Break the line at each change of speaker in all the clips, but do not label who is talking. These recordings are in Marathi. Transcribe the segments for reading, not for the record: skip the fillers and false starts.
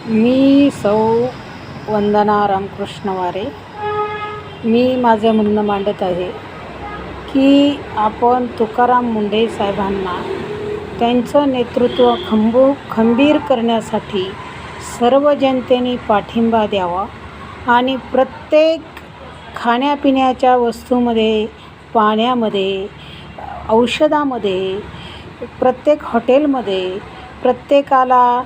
मी सौ वंदना रामकृष्ण वारे. मी माझं म्हणणं मांडत आहे की आपण तुकाराम मुंढे साहेबांना त्यांचं नेतृत्व खंबीर करण्यासाठी सर्व जनतेने पाठिंबा द्यावा आणि प्रत्येक खाण्यापिण्याच्या वस्तूमध्ये, पाण्यामध्ये, औषधामध्ये, प्रत्येक हॉटेलमध्ये प्रत्येकाला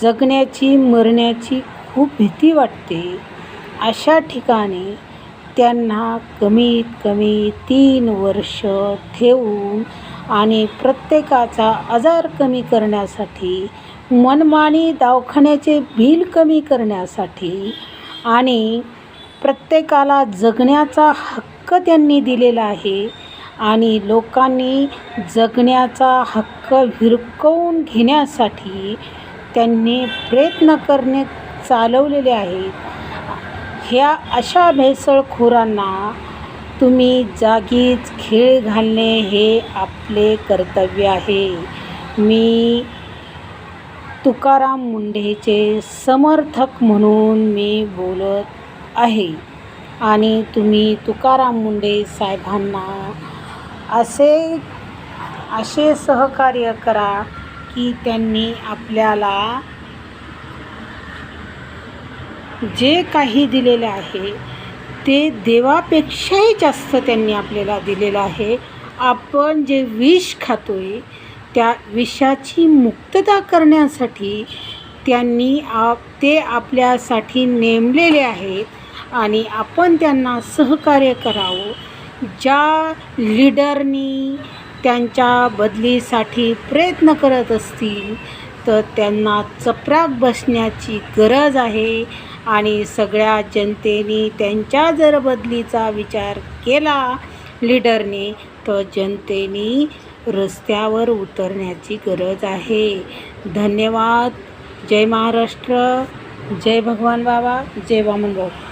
जगण्याची मरण्याची खूप भीती वाटते. अशा ठिकाणी त्यांना कमीत कमी 3 वर्ष ठेवून आणि प्रत्येकाचा आजार कमी करण्यासाठी, मनमानी दवाखान्याचे बिल कमी करण्यासाठी आणि प्रत्येकाला जगण्याचा हक्क त्यांनी दिलेला आहे आणि लोकांनी जगण्याचा हक्क हिरकवून घेण्यासाठी त्यांनी प्रयत्न करणे चालवलेले आहेत. ह्या अशा भेसळखोरांना तुम्ही जागीच खीळ घालणे हे आपले कर्तव्य आहे. मी तुकाराम मुंढेचे समर्थक म्हणून मी बोलत आहे आणि तुम्ही तुकाराम मुंढे साहेबांना असे सहकार्य करा की त्यांनी आपल्याला जे काही दिलेले आहे ते देवापेक्षाही जास्त त्यांनी आपल्याला दिलेलं आहे. आपण जे विष खातोय त्या विषाची मुक्तता करण्यासाठी त्यांनी ते आपल्यासाठी नेमलेले आहेत आणि आपण त्यांना सहकार्य करावं. ज्या लीडरनी त्यांच्या बदलीसाठी प्रयत्न करत असतील तर त्यांना चपराक बसण्याची गरज आहे आणि सगळ्या जनतेने त्यांच्या जर बदलीचा विचार केला लीडरने तर जनतेने रस्त्यावर उतरण्याची गरज आहे. धन्यवाद. जय महाराष्ट्र. जय भगवान बाबा. जय वामन बाबा.